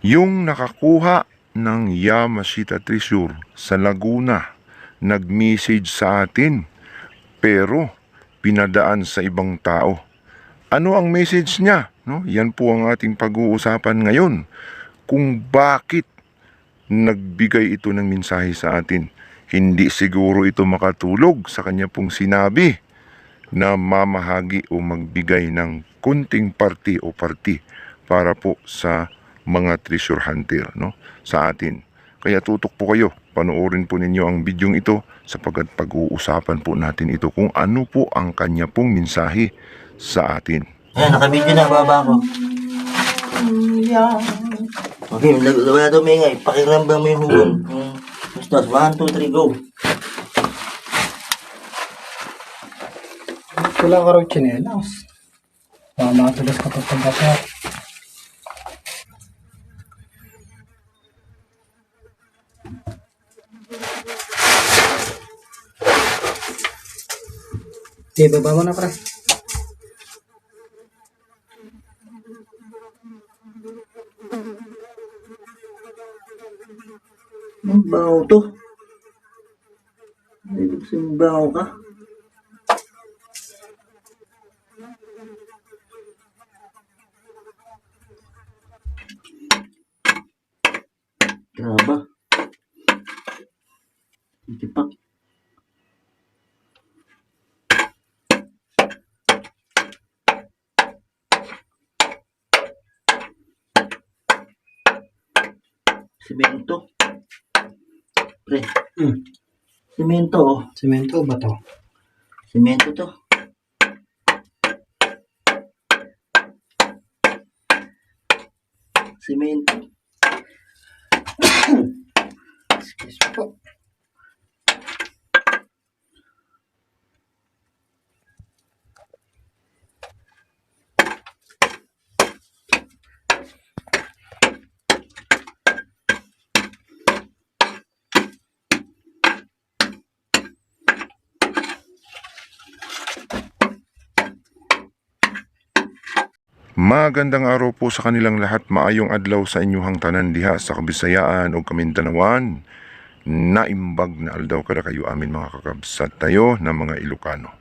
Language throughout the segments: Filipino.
Yung nakakuha ng Yamashita Treasure sa Laguna, nag-message sa atin pero pinadaan sa ibang tao. Ano ang message niya? No? Yan po ang ating pag-uusapan ngayon. Kung bakit nagbigay ito ng mensahe sa atin. Hindi siguro ito makatulog sa kanya pong sinabi na mamahagi o magbigay ng kunting party o party para po sa mga treasure hunter, no, sa atin. Kaya tutok po kayo, panoorin po ninyo ang bidyong ito sapagkat pag-uusapan po natin ito kung ano po ang kanya pong mensahe sa atin. Ayan, nakabidyo na, baba ko. Okay, wala daw may ingay. Pakirambang mo yung hugon. Basta, 1, 2, 3, go. Wala ka raw chinelas. Matulas ka pa pagkasa. Okay, baba mo na pre. Ang baho to. Ibig sabihin baho ka. Graba. Tipak. Semento. Pre. Semento, oh. Semento ba to? Semento to. Semento. Excuse me po. Magandang araw po sa kanilang lahat, maayong adlaw sa inyuhang tanan diha sa Kabisayaan o Kamintanawan. Naimbag na aldaw kada kayo amin mga kakabsat tayo na mga Ilocano.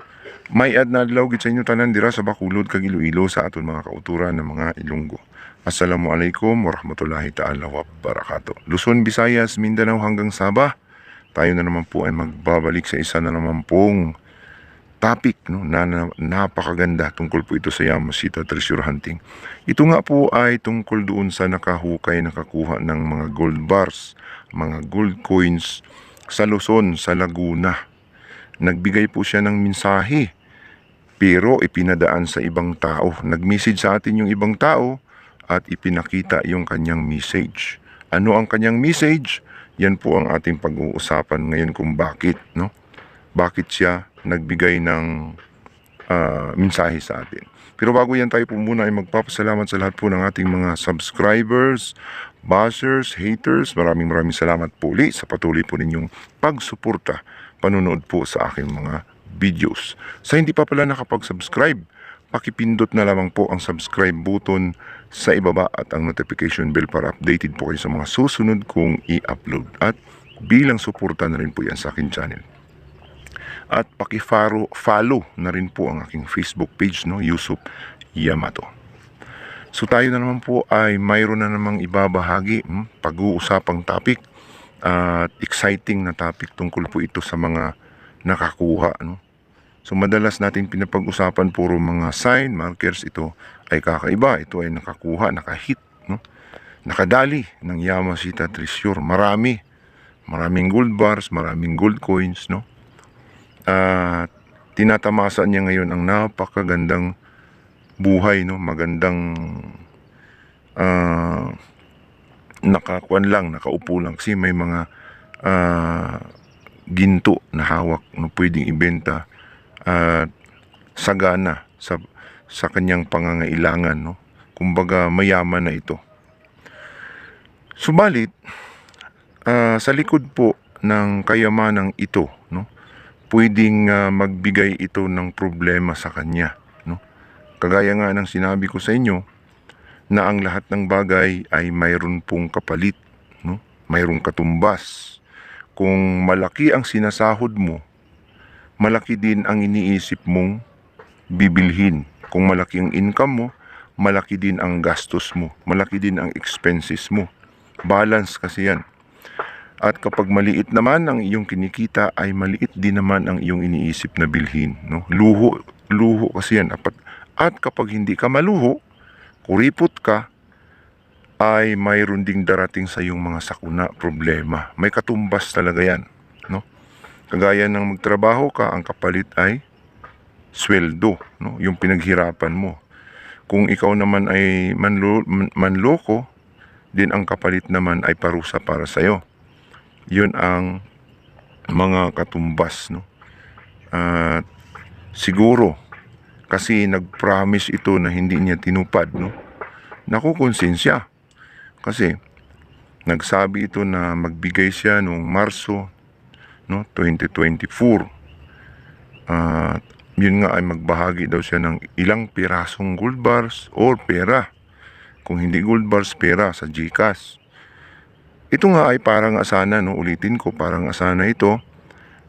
May ad na adlaw gid sa inyo tanan dira sa Bacolod kag Iloilo sa aton mga kauturan ng mga Ilonggo. Assalamualaikum warahmatullahi ta'ala wabarakatuh. Luzon, Visayas, Mindanao hanggang Sabah. Tayo na naman po ay magbabalik sa isa na naman pong topic, no, na napakaganda tungkol po ito sa Yamashita Treasure Hunting. Ito nga po ay tungkol doon sa nakahukay, nakakuha ng mga gold bars, mga gold coins sa Luzon, sa Laguna. Nagbigay po siya ng mensahe pero ipinadaan sa ibang tao. Nag-message sa atin yung ibang tao at ipinakita yung kanyang message. Ano ang kanyang message? Yan po ang ating pag-uusapan ngayon kung bakit, no? Bakit siya nagbigay ng mensahe sa atin. Pero bago yan, tayo po muna ay magpapasalamat sa lahat po ng ating mga subscribers, bashers, haters. Maraming salamat po ulit sa patuloy po ninyong pagsuporta, panunood po sa aking mga videos. Sa hindi pa pala nakapag-subscribe, pakipindot na lamang po ang subscribe button sa ibaba at ang notification bell para updated po kayo sa mga susunod kong i-upload. At bilang suporta na rin po yan sa aking channel. At paki-follow na rin po ang aking Facebook page, no, Yusuf Yamato. So tayo na naman po ay mayroon na namang ibabahagi, pag-uusapang topic at exciting na topic tungkol po ito sa mga nakakuha, no. So madalas natin pinapag-usapan puro mga sign markers, ito ay kakaiba, ito ay nakakuha, nakahit, no. Nakadali ng Yamashita Treasure, maraming gold bars, maraming gold coins, no. Tinatamasan niya ngayon ang napakagandang buhay, no, magandang nakaupo lang kasi may mga ginto na hawak, no, pwedeng ibenta at sagana sa kanyang pangangailangan, no. Kumbaga mayaman na ito. Subalit sa likod po ng kayamanang ito, no, pwedeng magbigay ito ng problema sa kanya, no? Kagaya nga ng sinabi ko sa inyo na ang lahat ng bagay ay mayroon pong kapalit, no? Mayroong katumbas. Kung malaki ang sinasahod mo, malaki din ang iniisip mong bibilhin. Kung malaki ang income mo, malaki din ang gastos mo, malaki din ang expenses mo. Balance kasi yan. At kapag maliit naman ang iyong kinikita, ay maliit din naman ang iyong iniisip na bilhin, no? Luho kasi yan. At kapag hindi ka maluho, kuripot ka, ay mayroon ding darating sa iyong mga sakuna, problema. May katumbas talaga yan, no? Kagaya ng magtrabaho ka, ang kapalit ay sweldo, no? Yung pinaghirapan mo. Kung ikaw naman ay manloko, din ang kapalit naman ay parusa para sa iyo. Yun ang mga katumbas, no? At siguro kasi nag-promise ito na hindi niya tinupad, no? Nakukonsensya. Kasi nagsabi ito na magbigay siya noong Marso, no, 2024. At yun nga ay magbahagi daw siya ng ilang pirasong gold bars or pera. Kung hindi gold bars, pera sa GCash. Ito nga ay parang asana, no, ulitin ko, parang asana ito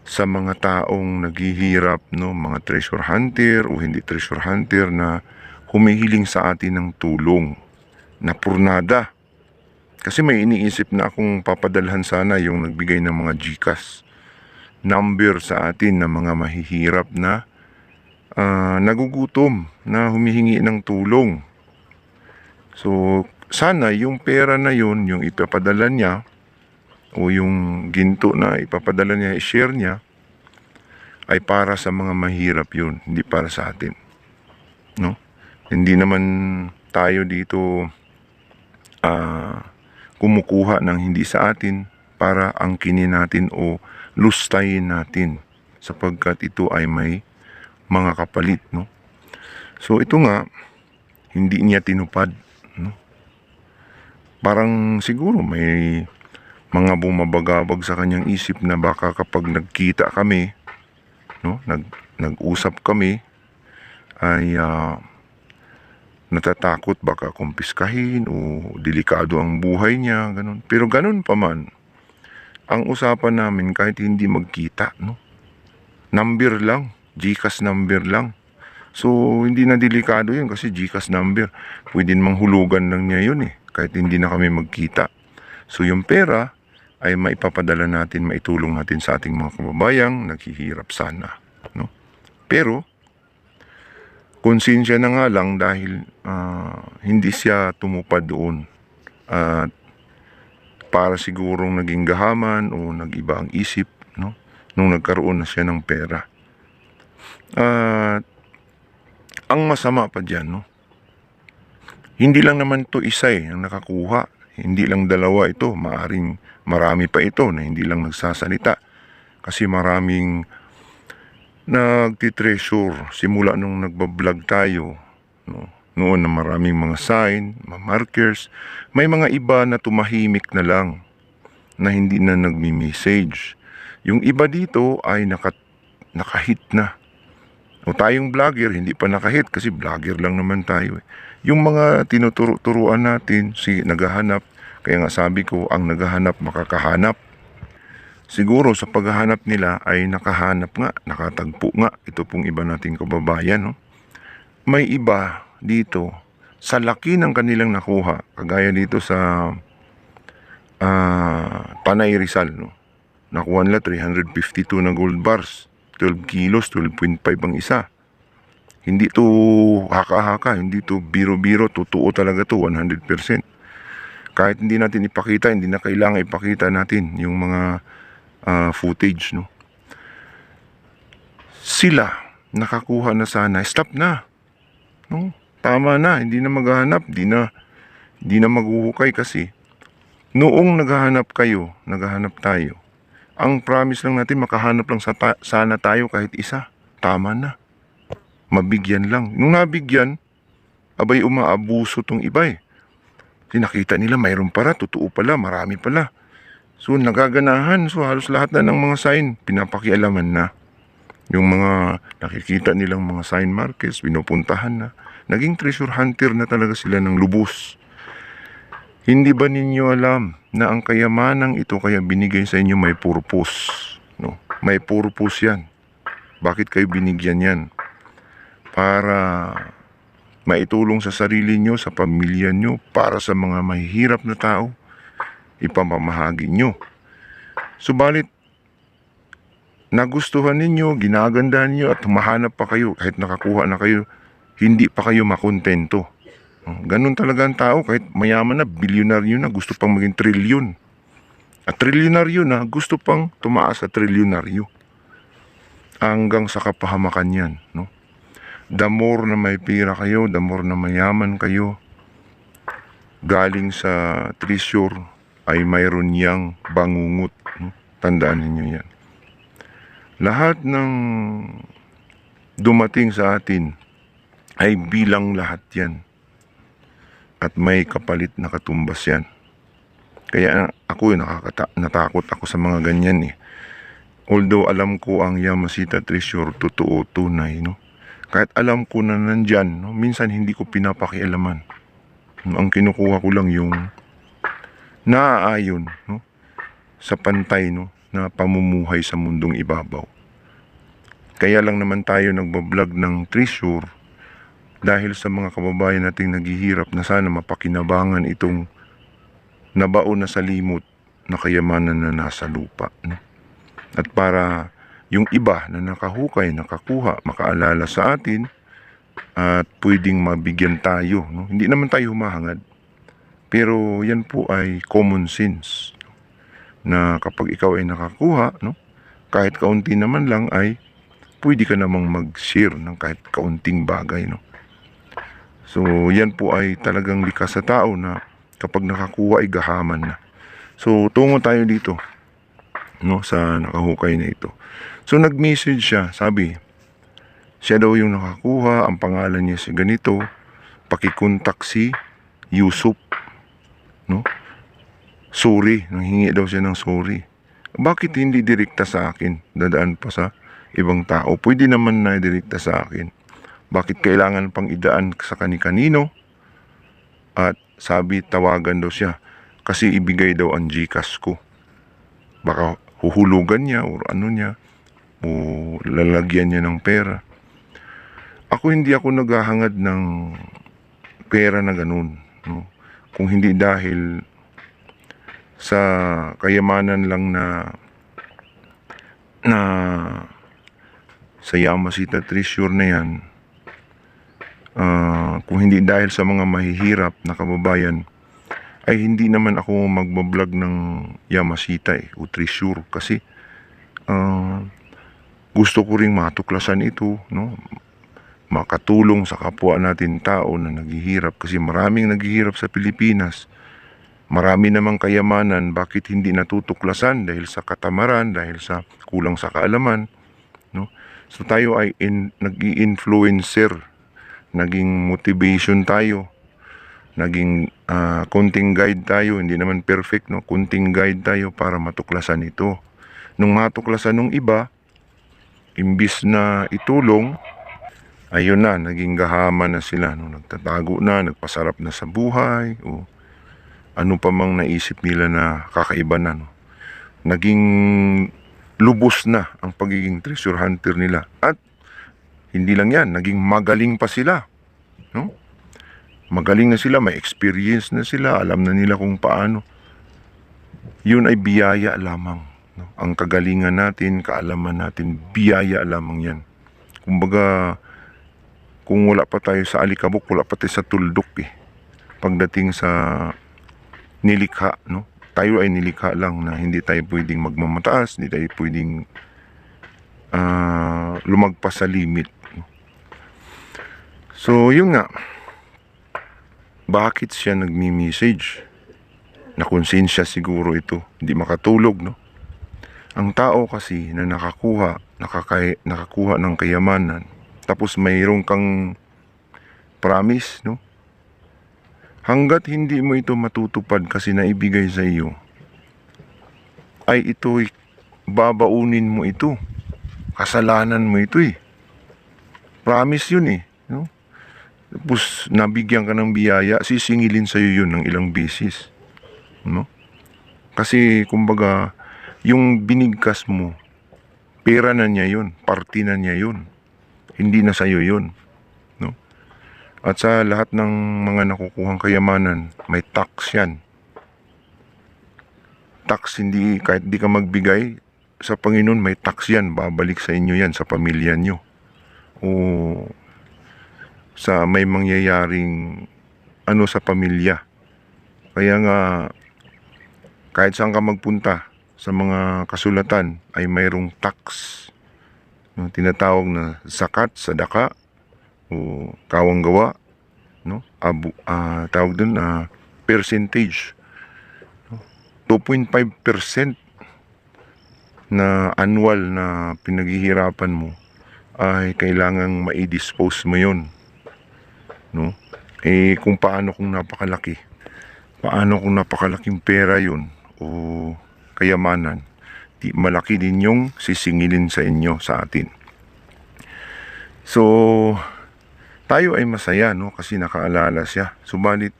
sa mga taong naghihirap, no, mga treasure hunter o hindi treasure hunter na humihiling sa atin ng tulong na purnada. Kasi may iniisip na akong papadalhan sana yung nagbigay ng mga GCash number sa atin na mga mahihirap na nagugutom, na humihingi ng tulong. So, sana yung pera na yun, yung ipapadala niya, o yung ginto na ipapadala niya, i-share niya, ay para sa mga mahirap yun, hindi para sa atin. No? Hindi naman tayo dito kumukuha ng hindi sa atin para angkinin natin o lustayin natin, sapagkat ito ay may mga kapalit, no? So ito nga, hindi niya tinupad, no? Parang siguro may mga bumabagabag sa kanyang isip na baka kapag nagkita kami, no, nag-usap kami, ay natatakot baka kumpiskahin o delikado ang buhay niya, ganun. Pero ganun pa man, ang usapan namin kahit hindi magkita, no, number lang, GCash number lang. So hindi na delikado yun kasi GCash number, pwede namang hulugan lang niya yun kahit hindi na kami magkita. So yung pera ay maipapadala natin, maitulong natin sa ating mga kababayang naghihirap sana, no? Pero konsensya na nga lang dahil hindi siya tumupad doon. At para sigurong naging gahaman o nag-iba ang isip, no, nung nagkaroon na siya ng pera. At ang masama pa dyan, no, hindi lang naman to isa ang nakakuha. Hindi lang dalawa ito, maaring marami pa ito na hindi lang nagsasalita. Kasi maraming nagtitreasure simula nung nagbablog tayo, no? Noon na maraming mga sign, mga markers. May mga iba na tumahimik na lang, na hindi na nagmi-message. Yung iba dito ay nakahit na. O tayong vlogger, hindi pa nakahit kasi vlogger lang naman tayo. Yung mga tinuturo-turuan natin, naghahanap. Kaya nga sabi ko, ang naghahanap makakahanap. Siguro sa paghahanap nila ay nakahanap nga, nakatagpo nga. Ito pong iba nating kababayan, no? May iba dito, sa laki ng kanilang nakuha, kagaya dito sa Panay Rizal, no? Nakuha nila 352 na gold bars, 12 kilos, 12.5 ang isa. Hindi to haka-haka, hindi to biro-biro, totoo talaga to, 100%. Kahit hindi natin ipakita, hindi na kailangan ipakita natin yung mga footage, no? Sila nakakuha na sana, stop na, no? Tama na, hindi na maghahanap, hindi na maghuhukay kasi noong naghahanap kayo, naghahanap tayo, ang promise lang natin makahanap lang sana tayo kahit isa. Tama na, mabigyan lang. Nung nabigyan, abay umaabuso tong iba Nakita nila mayroon para, totoo pala, marami pala. So nagaganahan, so halos lahat na ng mga sign pinapakialaman na. Yung mga nakikita nilang mga sign markers, pinupuntahan na. Naging treasure hunter na talaga sila ng lubos. Hindi ba ninyo alam na ang kayamanang ito kaya binigay sa inyo may purpose? No? May purpose yan. Bakit kayo binigyan yan? Para maitulong sa sarili nyo, sa pamilya nyo, para sa mga mahihirap na tao, ipamamahagi nyo. Subalit, nagustuhan ninyo, ginagandahan ninyo at humahanap pa kayo, kahit nakakuha na kayo, hindi pa kayo makontento. Ganun talaga ang tao, kahit mayaman na, bilyonaryo na, gusto pang maging trilyon. At trilyonaryo na, gusto pang tumaas sa trilyonaryo. Hanggang sa kapahamakan yan. No? The more na may pira kayo, the more na mayaman kayo, galing sa treasure ay mayroon yang bangungot. No? Tandaan ninyo yan. Lahat ng dumating sa atin ay bilang lahat yan. At may kapalit na katumbas yan. Kaya ako natakot ako sa mga ganyan eh. Although alam ko ang Yamashita Treasure totoo, tunay, no? Kahit alam ko na nandyan, no? Minsan hindi ko pinapakialaman. Ang kinukuha ko lang yung naaayon, no? Sa pantay, no? Na pamumuhay sa mundong ibabaw. Kaya lang naman tayo nagbablog ng treasure dahil sa mga kababayan nating naghihirap na sana mapakinabangan itong nabaon na sa limot na kayamanan na nasa lupa. No? At para yung iba na nakahukay, nakakuha, makaalala sa atin at pwedeng mabigyan tayo. No? Hindi naman tayo humahangad. Pero yan po ay common sense. Na kapag ikaw ay nakakuha, no? Kahit kaunti naman lang ay pwede ka namang mag-share ng kahit kaunting bagay. No? So, yan po ay talagang likas sa tao na kapag nakakuha ay gahaman na. So, tungo tayo dito, no, sa nakahukay na ito. So, nag-message siya, sabi, siya daw yung nakakuha, ang pangalan niya si ganito, pakikontak si Yusuf, no? Sorry, nanghingi daw siya ng sorry. Bakit hindi direkta sa akin? Dadaan pa sa ibang tao. Pwede naman na direkta sa akin. Bakit kailangan pang idaan sa kani-kanino? At sabi, tawagan daw siya. Kasi ibigay daw ang GCash ko. Baka huhulugan niya o ano niya. O lalagyan niya ng pera. Hindi ako naghahangad ng pera na ganun. No? Kung hindi dahil sa kayamanan lang na sa Yamashita Treasure na yan, kung hindi dahil sa mga mahihirap na kababayan, ay hindi naman ako magbablog ng Yamashita o Treasure kasi gusto ko ring matuklasan ito, no? Makatulong sa kapwa natin tao na naghihirap kasi maraming naghihirap sa Pilipinas. Marami namang kayamanan, bakit hindi natutuklasan dahil sa katamaran, dahil sa kulang sa kaalaman, no? So tayo ay nag-i-influencer, naging motivation tayo, naging konting guide tayo, hindi naman perfect, no? Konting guide tayo para matuklasan ito. Nung matuklasan ng iba, imbis na itulong, ayun na, naging gahaman na sila, no? Nagtatago na, nagpasarap na sa buhay, o ano pa mang naisip nila na kakaiba na, no? Naging lubos na ang pagiging treasure hunter nila. At hindi lang yan, naging magaling pa sila, no? Magaling na sila, may experience na sila, alam na nila kung paano. Yun ay biyaya lamang, no? Ang kagalingan natin, kaalaman natin, biyaya lamang yan. Kumbaga, kung wala pa tayo sa alikabok, wala pa tayo sa tuldok eh. Pagdating sa nilikha, no? Tayo ay nilikha lang na hindi tayo pwedeng magmamataas, hindi tayo pwedeng lumagpas sa limit. No? So, yun nga. Bakit siya nagmi-message? Nakonsensya siguro ito. Hindi makatulog, no? Ang tao kasi na nakakuha ng kayamanan, tapos mayroon kang promise, no? Hanggat hindi mo ito matutupad kasi naibigay sa iyo, ay ito'y babaunin mo ito. Kasalanan mo ito eh. Promise yun eh. No? Tapos nabigyan ka ng biyaya, sisingilin sa'yo yun ng ilang beses. No? Kasi kumbaga, yung binigkas mo, pera na niya yun, party na niya yun. Hindi na sa'yo yun. No? At sa lahat ng mga nakukuhang kayamanan, may tax yan. Tax, hindi, kahit di ka magbigay, sa Panginoon may tax yan, babalik sa inyo yan, sa pamilya nyo. O sa may mangyayaring ano sa pamilya. Kaya nga, kahit saan ka magpunta, sa mga kasulatan ay mayroong tax. No, tinatawag na zakat, sadaka, o kawang gawa, no? Tawag dun percentage. 2.5% na annual na pinaghihirapan mo ay kailangang mai-dispose mo yun. No? Kung napakalaking pera yun o kayamanan, malaki din yung sisingilin sa inyo, sa atin. So, tayo ay masaya, no? Kasi nakaalala siya. Subalit,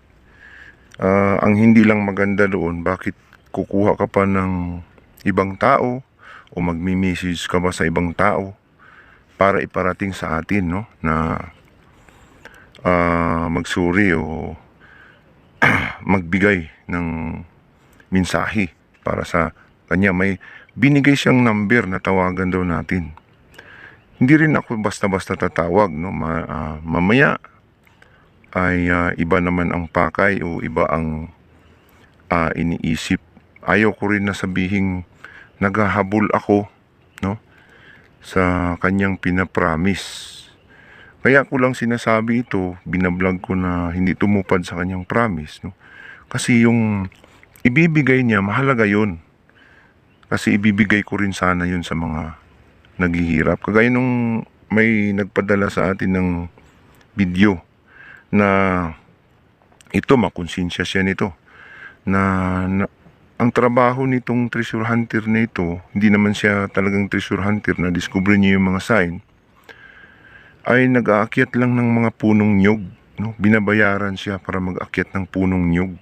ang hindi lang maganda doon, bakit kukuha ka pa ng ibang tao o magmi-message ka ba sa ibang tao para iparating sa atin, no? Na magsuri o magbigay ng mensahe para sa kanya. May binigay siyang number na tawagan daw natin. Hindi rin ako basta-basta tatawag, no? Mamaya ay iba naman ang pakay o iba ang iniisip. Ayaw ko rin na sabihing naghahabol ako, no? Sa kanyang pinapromise. Kaya ko lang sinasabi ito, binablog ko na hindi tumupad sa kanyang promise, no? Kasi yung ibibigay niya, mahalaga yun. Kasi ibibigay ko rin sana yun sa mga naghihirap. Kagaya nung may nagpadala sa atin ng video na ito, makonsensya siya nito. Na ang trabaho nitong treasure hunter na ito, hindi naman siya talagang treasure hunter, na discover niya yung mga sign, ay nag-aakyat lang ng mga punong nyug, no? Binabayaran siya para mag-akyat ng punong nyug.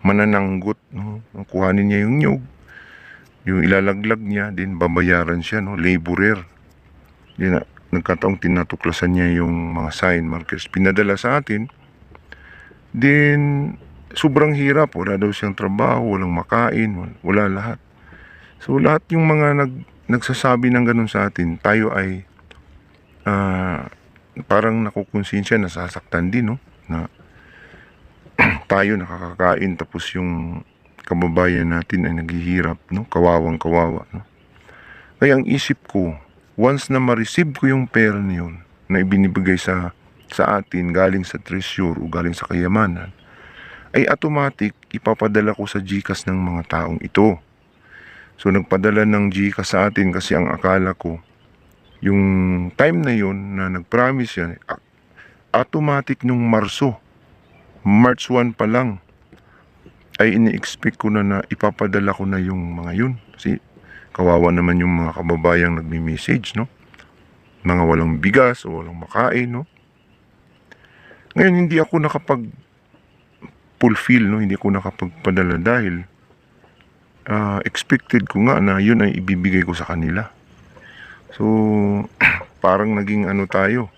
Manananggot, no? Kuhanin niya yung nyug, yung ilalaglag niya, din babayaran siya, no? Laborer. Din nagkataong tinatuklasan niya yung mga sign markers. Pinadala sa atin. Din sobrang hirap, wala daw siyang trabaho, walang makain, wala lahat. So lahat yung mga nagsasabi ng ganun sa atin, tayo ay parang nakukonsensya, nasasaktan din, no? Na tayo nakakakain tapos yung kababayan natin ay naghihirap, no? Kawawang kawawa, no? Kaya ang isip ko, once na ma-receive ko yung pera na yun, na ibinibigay sa atin galing sa treasure o galing sa kayamanan, ay automatic ipapadala ko sa GCash ng mga taong ito. So nagpadala ng GCash sa atin kasi ang akala ko, yung time na yun na nag-promise yan, automatic nung March 1 pa lang, ay ini-expect ko na ipapadala ko na yung mga yun. Kasi kawawa naman yung mga kababayang nagmi-message, no? Mga walang bigas o walang makain, no? Ngayon hindi ako nakapag-fulfill, no? Hindi ako nakapagpadala dahil expected ko nga na yun ay ibibigay ko sa kanila. So, parang naging tayo.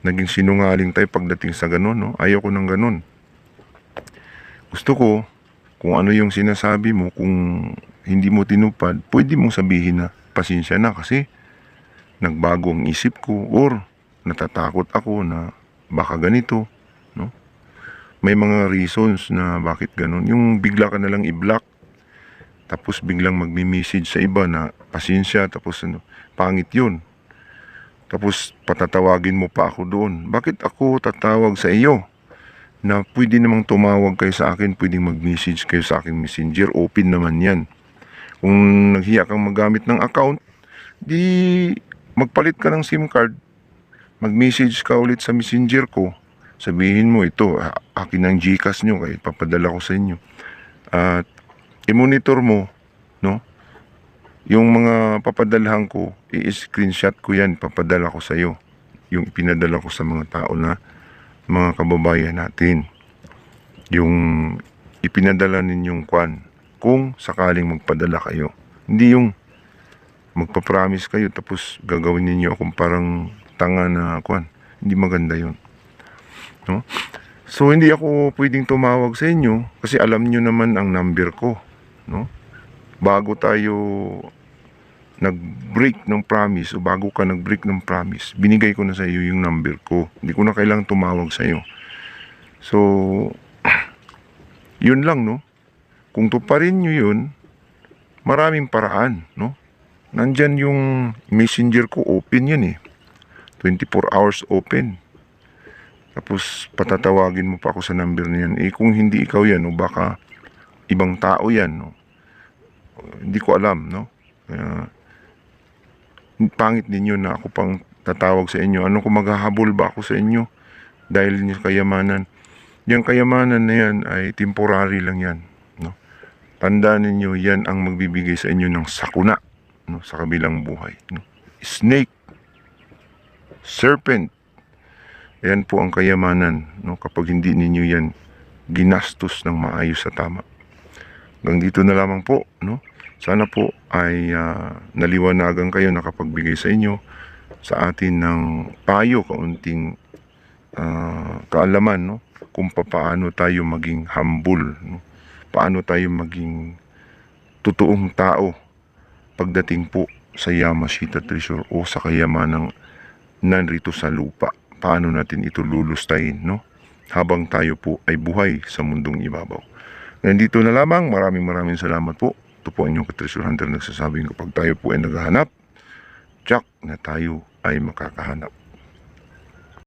Naging sinungaling tayo pagdating sa ganun, no? Ayaw ko ng ganun. Gusto ko, kung ano yung sinasabi mo, kung hindi mo tinupad, pwede mong sabihin na pasensya na kasi nagbago ang isip ko or natatakot ako na baka ganito, no? May mga reasons na bakit ganun. Yung bigla ka nalang i-block, tapos biglang magmi-message sa iba na pasensya, tapos pangit yun. Tapos patatawagin mo pa ako doon. Bakit ako tatawag sa iyo? Na pwede namang tumawag kayo sa akin, pwedeng mag-message kayo sa aking messenger, open naman yan. Kung naghiya kang magamit ng account, di magpalit ka ng SIM card, mag-message ka ulit sa messenger ko, sabihin mo ito, akin ang GCash nyo, kaya papadala ko sa inyo. At i-monitor mo, no? Yung mga papadalahan ko, i-screenshot ko yan, papadala ko sa iyo. Yung pinadala ko sa mga tao na mga kababayan natin. Yung ipinadala ninyong kwan, kung sakaling magpadala kayo. Hindi yung magpapromise kayo tapos gagawin ninyo akong parang tanga na kwan. Hindi maganda yun. No? So hindi ako pwedeng tumawag sa inyo kasi alam nyo naman ang number ko. No? Bago tayo nag-break ng promise o bago ka nag-break ng promise, binigay ko na sa iyo yung number ko. Hindi ko na kailangang tumawag sa iyo. So, yun lang, no? Kung tuparin nyo yun, maraming paraan, no? Nandyan yung messenger ko, open yun eh. 24 hours open. Tapos patatawagin mo pa ako sa number na yan. Eh kung hindi ikaw yan, no, baka ibang tao yan, no? Hindi ko alam, no? Kaya, pangit ninyo na ako pang tatawag sa inyo. Ano kung maghahabol ba ako sa inyo? Dahil niyo kayamanan. Yung kayamanan na yan ay temporary lang yan, no? Tandaan ninyo, yan ang magbibigay sa inyo ng sakuna, no, sa kabilang buhay, no? Snake, serpent, yan po ang kayamanan, no, kapag hindi ninyo yan ginastos ng maayos sa tama. Hanggang dito na lamang po, no? Sana po ay naliwanagan kayo, nakapagbigay sa inyo sa atin ng payo, kaunting kaalaman, no? Kung paano tayo maging humble, no? Paano tayo maging totoong tao pagdating po sa Yamashita Treasure o sa kayamanang nanrito sa lupa. Paano natin ito lulustayin, no? Habang tayo po ay buhay sa mundong ibabaw. Nandito na lamang, maraming salamat po. Ito po ang inyong ka-treasure hunter nagsasabing kapag tayo po ay naghahanap, tsak na tayo ay makakahanap.